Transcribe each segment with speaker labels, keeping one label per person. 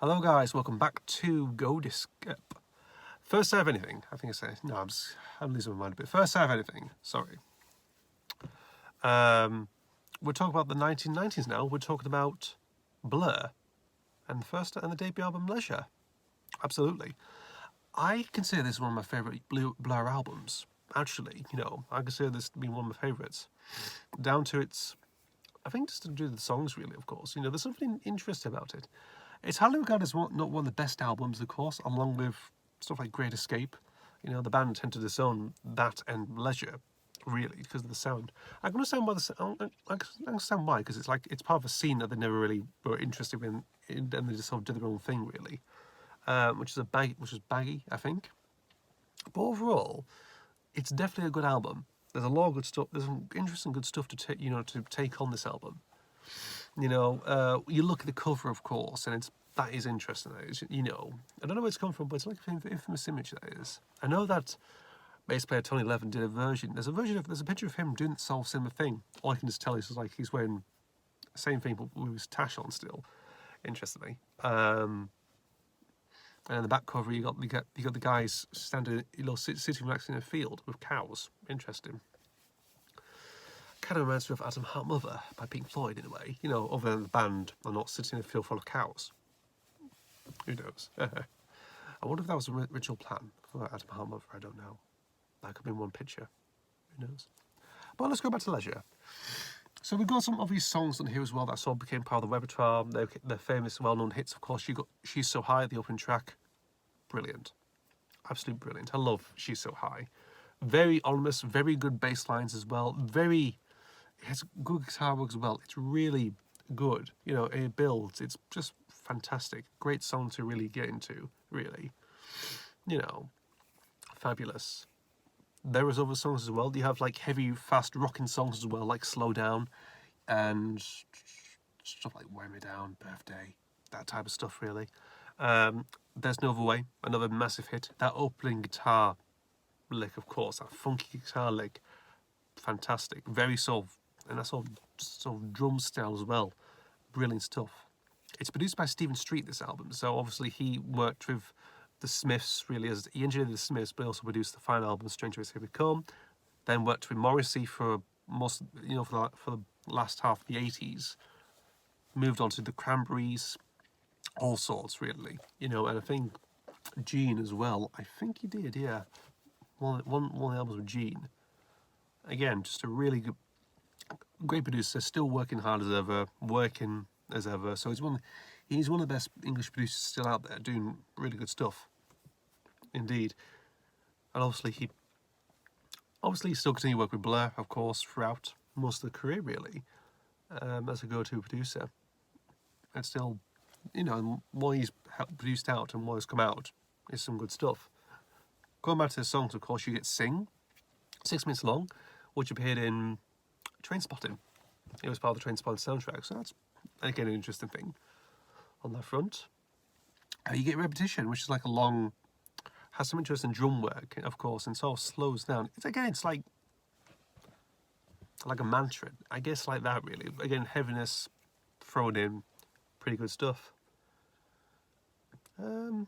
Speaker 1: Hello guys, welcome back to Go Disc. First Save Anything, I think I say. No, I'm losing my mind a bit. First Save Anything, sorry. We're talking about the 1990s now. We're talking about Blur and the debut album Leisure. Absolutely. I consider this one of my favourite Blur albums. Actually, I consider this to be one of my favourites. Down to its, I think just to do the songs really, of course. There's something interesting about it. It's highly regarded as not one of the best albums, of course, along with stuff like Great Escape. The band tend to disown that and Leisure, really, because of the sound. I can understand why. I can understand why, because it's part of a scene that they never really were interested in, and they just sort of did their own thing, really. Which is baggy, I think. But overall, it's definitely a good album. There's a lot of good stuff. There's some interesting, good stuff to take on this album. You look at the cover, of course, and that is interesting. I don't know where it's come from, but it's like an infamous image that is. I know that bass player Tony Levin did a version. There's a picture of him doing the same similar thing. All I can just tell is like he's wearing the same thing, but with his tash on still. Interestingly, and in the back cover you got the guys standing, sitting relaxed in a field with cows. Interesting. Kind of reminds me of Atom Heart Mother by Pink Floyd in a way. Other than the band are not sitting in a field full of cows. Who knows? I wonder if that was a original plan for Atom Heart Mother. I don't know. That could be in one picture. Who knows? But let's go back to Leisure. So we've got some obvious songs on here as well that sort of became part of the repertoire. They're famous, well-known hits, of course. You got She's So High, the opening track. Brilliant. Absolutely brilliant. I love She's So High. Very ominous, very good bass lines as well. It has good guitar work as well. It's really good. It builds. It's just fantastic. Great song to really get into, really. Fabulous. There is other songs as well. You have like heavy, fast rocking songs as well, like Slow Down and stuff like Wear Me Down, Birthday, that type of stuff, really. There's No Other Way, another massive hit. That opening guitar lick, of course, that funky guitar lick, fantastic. Very and that sort of drum style as well. Brilliant stuff. It's produced by Stephen Street, this album. So obviously he worked with the Smiths, really, as he engineered the Smiths, but he also produced the final album, Stranger Ways Here We Come. Then worked with Morrissey for most, for the last half of the 80s. Moved on to the Cranberries, all sorts, really. And I think Gene as well. I think he did, yeah. One of the albums with Gene. Again, just a really good, great producer, still working hard as ever, So he's one of the best English producers still out there, doing really good stuff. Indeed. And obviously he still continued to work with Blur, of course, throughout most of the career, really, as a go-to producer. And still, what he's produced out and what has come out is some good stuff. Going back to the songs, of course, you get Sing, 6 minutes long, which appeared in Trainspotting. It was part of the Trainspotting soundtrack, so that's, again, an interesting thing on that front. You get Repetition, which is like has some interesting drum work, of course, and sort of slows down. It's like a mantra, I guess, like that, really. Again, heaviness thrown in, pretty good stuff. I've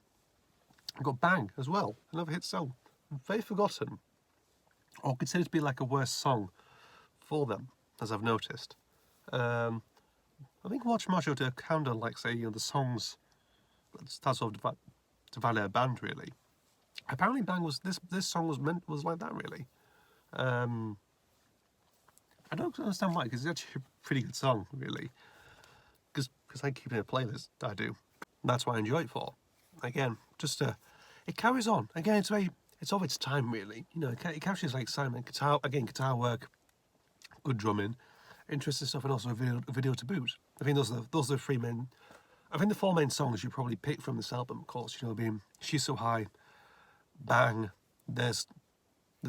Speaker 1: got Bang as well, another hit song. Very forgotten, or considered to be like a worse song for them, as I've noticed. I think Watch Macho to kind of like say, the songs that sort of divided a band, really. Apparently Bang was, this song was like that, really. I don't understand why, because it's actually a pretty good song, really. Because I keep it in a playlist, I do. That's what I enjoy it for. Again, it carries on. Again, it's of its time, really. It captures like excitement, guitar work, good drumming, interesting stuff, and also a video to boot. I think those are the three main. I think the four main songs you probably pick from this album, of course, being She's So High, Bang, There's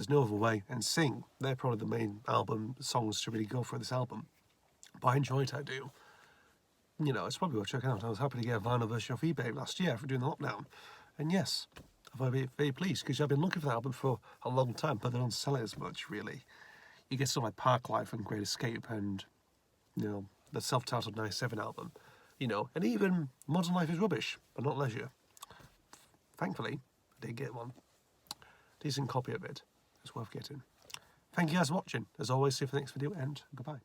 Speaker 1: No Other Way, and Sing. They're probably the main album songs to really go for this album. But I enjoy it, I do. It's probably worth checking out. I was happy to get a vinyl version off eBay last year for doing the lockdown. And yes, I'm very, very pleased, because I've been looking for the album for a long time, but they don't sell it as much, really. You get stuff like Park Life and Great Escape and, the self-titled 97 album. you know, and even Modern Life is Rubbish, but not Leisure. Thankfully, I did get one. Decent copy of it. It's worth getting. Thank you guys for watching. As always, see you for the next video, and goodbye.